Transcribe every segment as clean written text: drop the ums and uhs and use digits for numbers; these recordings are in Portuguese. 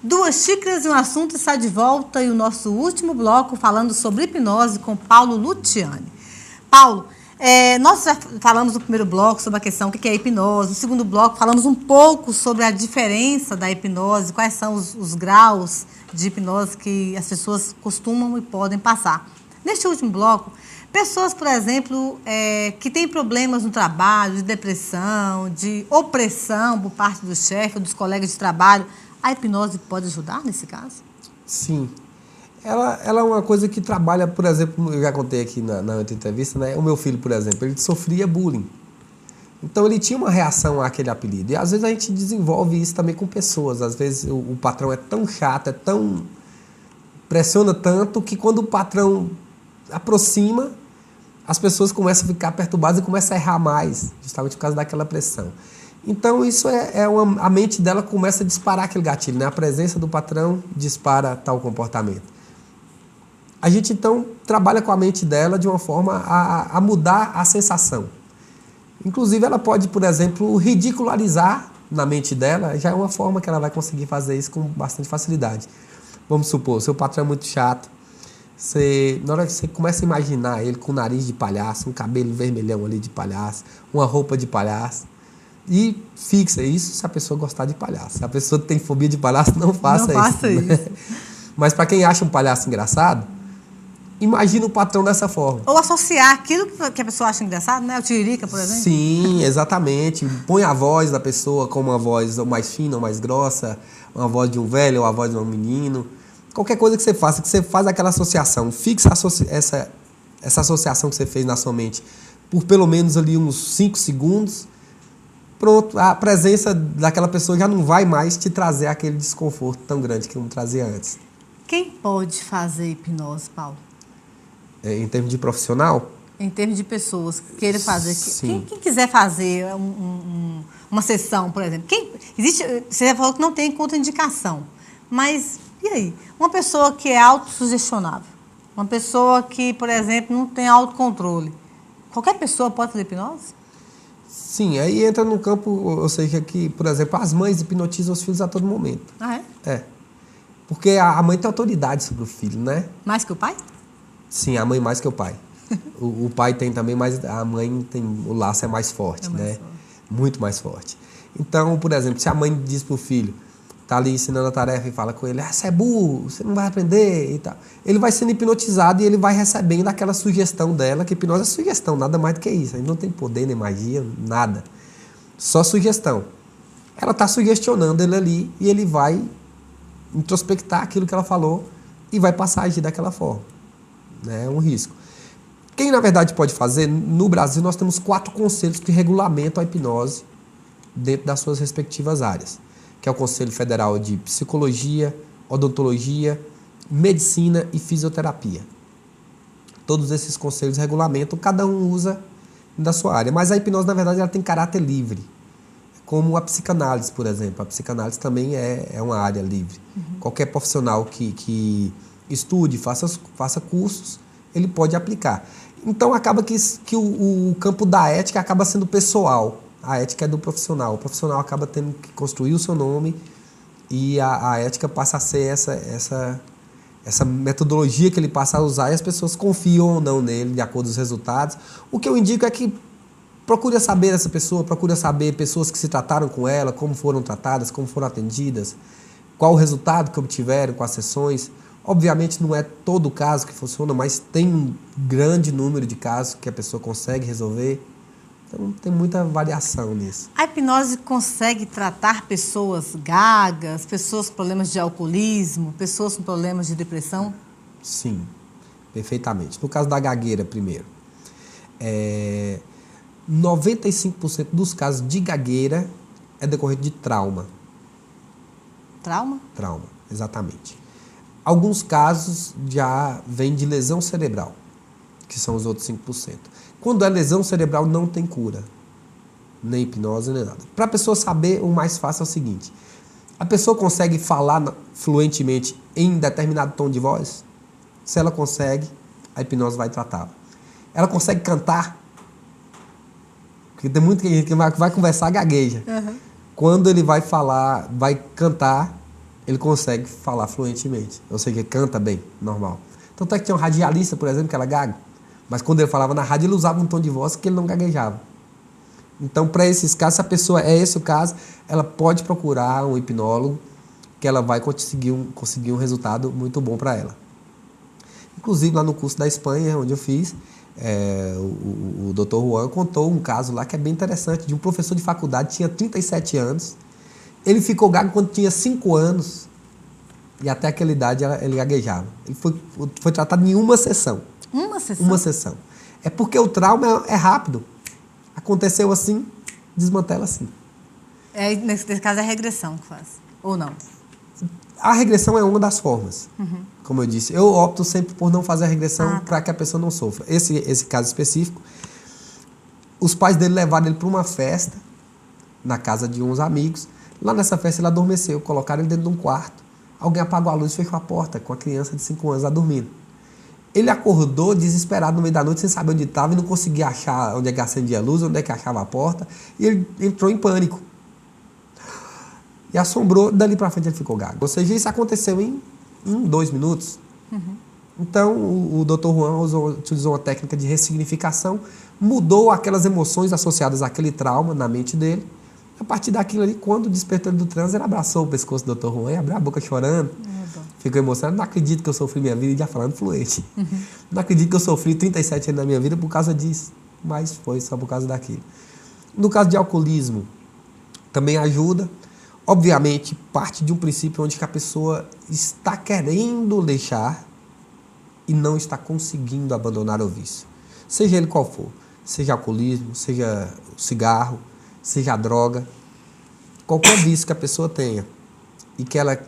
2 xícaras e um assunto está de volta e o nosso último bloco falando sobre hipnose com Paulo Luciani. Paulo, nós já falamos no primeiro bloco sobre a questão do que é hipnose. No segundo bloco falamos um pouco sobre a diferença da hipnose, quais são os graus de hipnose que as pessoas costumam e podem passar. Neste último bloco, pessoas, por exemplo, que têm problemas no trabalho, de depressão, de opressão por parte do chefe, dos colegas de trabalho, a hipnose pode ajudar nesse caso? Sim. Ela é uma coisa que trabalha, por exemplo, eu já contei aqui na outra entrevista, né? O meu filho, por exemplo, ele sofria bullying. Então ele tinha uma reação àquele apelido. E às vezes a gente desenvolve isso também com pessoas. Às vezes o patrão é tão chato, pressiona tanto que quando o patrão aproxima, as pessoas começam a ficar perturbadas e começam a errar mais, justamente por causa daquela pressão. Então, isso a mente dela começa a disparar aquele gatilho, né? A presença do patrão dispara tal comportamento. A gente, então, trabalha com a mente dela de uma forma a mudar a sensação. Inclusive, ela pode, por exemplo, ridicularizar na mente dela, já é uma forma que ela vai conseguir fazer isso com bastante facilidade. Vamos supor, seu patrão é muito chato, na hora que você começa a imaginar ele com o nariz de palhaço, um cabelo vermelhão ali de palhaço, uma roupa de palhaço, e fixa isso se a pessoa gostar de palhaço. Se a pessoa tem fobia de palhaço, não faça isso. Né? Mas para quem acha um palhaço engraçado, imagina o patrão dessa forma. Ou associar aquilo que a pessoa acha engraçado, né? O tiririca, por exemplo. Sim, exatamente. Põe a voz da pessoa como uma voz mais fina ou mais grossa, uma voz de um velho ou a voz de um menino. Qualquer coisa que você faz aquela associação, fixa essa associação que você fez na sua mente por pelo menos ali uns 5 segundos, pronto, a presença daquela pessoa já não vai mais te trazer aquele desconforto tão grande que não trazia antes. Quem pode fazer hipnose, Paulo? Em termos de profissional? Em termos de pessoas que queiram fazer. Sim. Quem quiser fazer uma sessão, por exemplo. Você já falou que não tem contraindicação, mas e aí? Uma pessoa que é autossugestionável, uma pessoa que, por exemplo, não tem autocontrole, qualquer pessoa pode fazer hipnose? Sim, aí entra no campo, eu sei que, por exemplo, as mães hipnotizam os filhos a todo momento. Ah, é? É. Porque a mãe tem autoridade sobre o filho, né? Mais que o pai? Sim, a mãe mais que o pai. O pai tem também, mas a mãe tem, o laço é mais forte, né? Forte. Muito mais forte. Então, por exemplo, se a mãe diz pro filho, tá ali ensinando a tarefa e fala com ele, você é burro, você não vai aprender e tal. Ele vai sendo hipnotizado e ele vai recebendo aquela sugestão dela, que hipnose é sugestão, nada mais do que isso. A gente não tem poder, nem magia, nada. Só sugestão. Ela está sugestionando ele ali e ele vai introspectar aquilo que ela falou e vai passar a agir daquela forma. É um risco. Quem, na verdade, pode fazer, no Brasil nós temos 4 conselhos que regulamentam a hipnose dentro das suas respectivas áreas, que é o Conselho Federal de Psicologia, Odontologia, Medicina e Fisioterapia. Todos esses conselhos regulamentam, cada um usa da sua área. Mas a hipnose, na verdade, ela tem caráter livre. Como a psicanálise, por exemplo. A psicanálise também é uma área livre. Uhum. Qualquer profissional que estude, faça cursos, ele pode aplicar. Então, acaba que o campo da ética acaba sendo pessoal. A ética é do profissional. O profissional acaba tendo que construir o seu nome e a ética passa a ser essa metodologia que ele passa a usar e as pessoas confiam ou não nele de acordo com os resultados. O que eu indico é que procure saber dessa pessoa, procure saber pessoas que se trataram com ela, como foram tratadas, como foram atendidas, qual o resultado que obtiveram com as sessões. Obviamente não é todo o caso que funciona, mas tem um grande número de casos que a pessoa consegue resolver. Então, tem muita variação nisso. A hipnose consegue tratar pessoas gagas, pessoas com problemas de alcoolismo, pessoas com problemas de depressão? Sim, perfeitamente. No caso da gagueira, primeiro. 95% dos casos de gagueira é decorrente de trauma. Trauma? Trauma, exatamente. Alguns casos já vêm de lesão cerebral, que são os outros 5%. Quando é lesão cerebral, não tem cura. Nem hipnose, nem nada. Para a pessoa saber, o mais fácil é o seguinte. A pessoa consegue falar fluentemente em determinado tom de voz? Se ela consegue, a hipnose vai tratá-la. Ela consegue cantar? Porque tem muita gente que vai conversar gagueja. Uhum. Quando ele vai falar, vai cantar, ele consegue falar fluentemente. Ou seja, canta bem, normal. Tanto é que tinha um radialista, por exemplo, que era gago. Mas quando ele falava na rádio, ele usava um tom de voz que ele não gaguejava. Então, para esses casos, se a pessoa é esse o caso, ela pode procurar um hipnólogo que ela vai conseguir um resultado muito bom para ela. Inclusive, lá no curso da Espanha, onde eu fiz, o Dr. Juan contou um caso lá que é bem interessante, de um professor de faculdade, tinha 37 anos, ele ficou gago quando tinha 5 anos, e até aquela idade ele gaguejava. Ele foi tratado em uma sessão. Uma sessão? Uma sessão. É porque o trauma é rápido. Aconteceu assim, desmantela assim. Nesse caso é a regressão que faz, ou não? A regressão é uma das formas. Uhum. Como eu disse, eu opto sempre por não fazer a regressão para que a pessoa não sofra. Esse caso específico, os pais dele levaram ele para uma festa na casa de uns amigos. Lá nessa festa ele adormeceu, colocaram ele dentro de um quarto. Alguém apagou a luz e fechou a porta com a criança de 5 anos lá dormindo. Ele acordou desesperado no meio da noite, sem saber onde estava, e não conseguia achar onde é que acendia a luz, onde é que achava a porta. E ele entrou em pânico. E assombrou, dali para frente ele ficou gago. Ou seja, isso aconteceu em 2 minutos. Uhum. Então, o Dr. Juan utilizou uma técnica de ressignificação, mudou aquelas emoções associadas àquele trauma na mente dele. A partir daquilo ali, quando despertou ele do transe, ele abraçou o pescoço do Dr. Juan e abriu a boca chorando. Ficou emocionado. Não acredito que eu sofri minha vida, e já falando fluente. Uhum. Não acredito que eu sofri 37 anos na minha vida por causa disso. Mas foi só por causa daquilo. No caso de alcoolismo, também ajuda. Obviamente, parte de um princípio onde a pessoa está querendo deixar e não está conseguindo abandonar o vício. Seja ele qual for. Seja alcoolismo, seja o cigarro, seja a droga. Qualquer vício que a pessoa tenha e que ela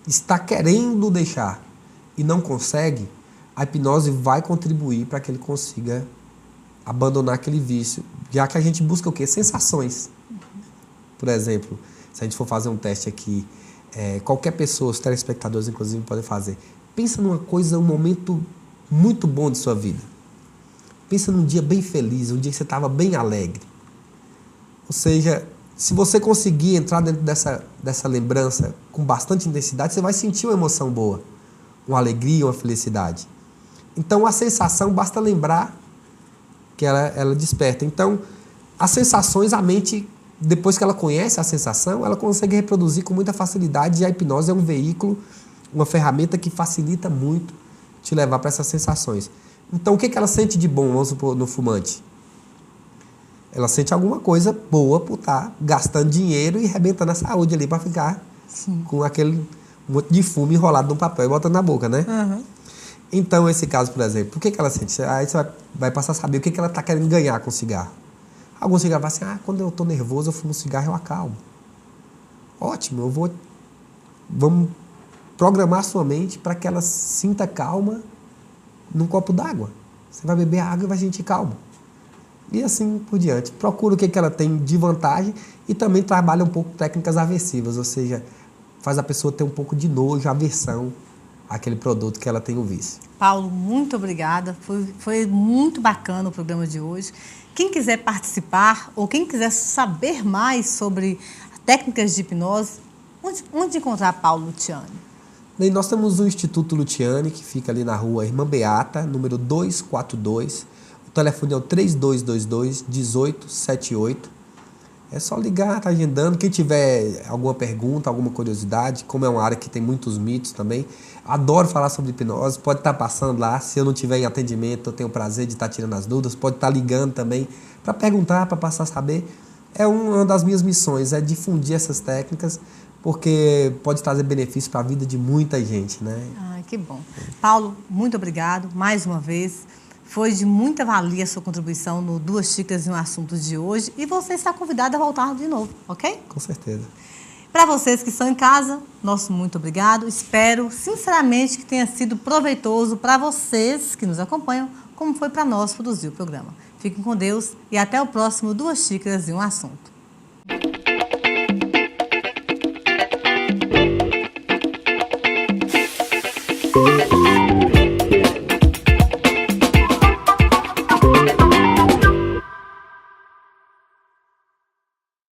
está querendo deixar e não consegue, a hipnose vai contribuir para que ele consiga abandonar aquele vício. Já que a gente busca o quê? Sensações. Por exemplo, se a gente for fazer um teste aqui, qualquer pessoa, os telespectadores inclusive podem fazer. Pensa numa coisa, um momento muito bom de sua vida. Pensa num dia bem feliz, um dia que você estava bem alegre. Ou seja, se você conseguir entrar dentro dessa lembrança com bastante intensidade, você vai sentir uma emoção boa, uma alegria, uma felicidade. Então, a sensação, basta lembrar que ela desperta. Então, as sensações, a mente, depois que ela conhece a sensação, ela consegue reproduzir com muita facilidade, e a hipnose é um veículo, uma ferramenta que facilita muito te levar para essas sensações. Então, o que ela sente de bom, vamos supor, no fumante? Ela sente alguma coisa boa por estar gastando dinheiro e arrebentando a saúde ali para ficar com aquele monte de fumo enrolado num papel e botando na boca, né? Uhum. Então, esse caso, por exemplo, o que ela sente? Aí você vai passar a saber o que ela está querendo ganhar com o cigarro. Alguns cigarros falam assim, quando eu estou nervoso, eu fumo um cigarro e eu acalmo. Ótimo, vamos programar a sua mente para que ela sinta calma num copo d'água. Você vai beber a água e vai sentir calma. E assim por diante. Procura o que ela tem de vantagem e também trabalha um pouco técnicas aversivas, ou seja, faz a pessoa ter um pouco de nojo, aversão àquele produto que ela tem o vício. Paulo, muito obrigada. Foi muito bacana o programa de hoje. Quem quiser participar ou quem quiser saber mais sobre técnicas de hipnose, onde encontrar Paulo Luciani? E nós temos o Instituto Luciani, que fica ali na rua Irmã Beata, número 242. O telefone é o 3222-1878. É só ligar, tá agendando. Quem tiver alguma pergunta, alguma curiosidade, como é uma área que tem muitos mitos também, adoro falar sobre hipnose, pode estar passando lá. Se eu não tiver em atendimento, eu tenho o prazer de estar tirando as dúvidas. Pode estar ligando também para perguntar, para passar a saber. É uma das minhas missões, é difundir essas técnicas, porque pode trazer benefício para a vida de muita gente, né? Que bom. Paulo, muito obrigado mais uma vez. Foi de muita valia a sua contribuição no Duas Xícaras e um Assunto de hoje. E você está convidado a voltar de novo, ok? Com certeza. Para vocês que estão em casa, nosso muito obrigado. Espero, sinceramente, que tenha sido proveitoso para vocês que nos acompanham, como foi para nós produzir o programa. Fiquem com Deus e até o próximo Duas Xícaras e um Assunto.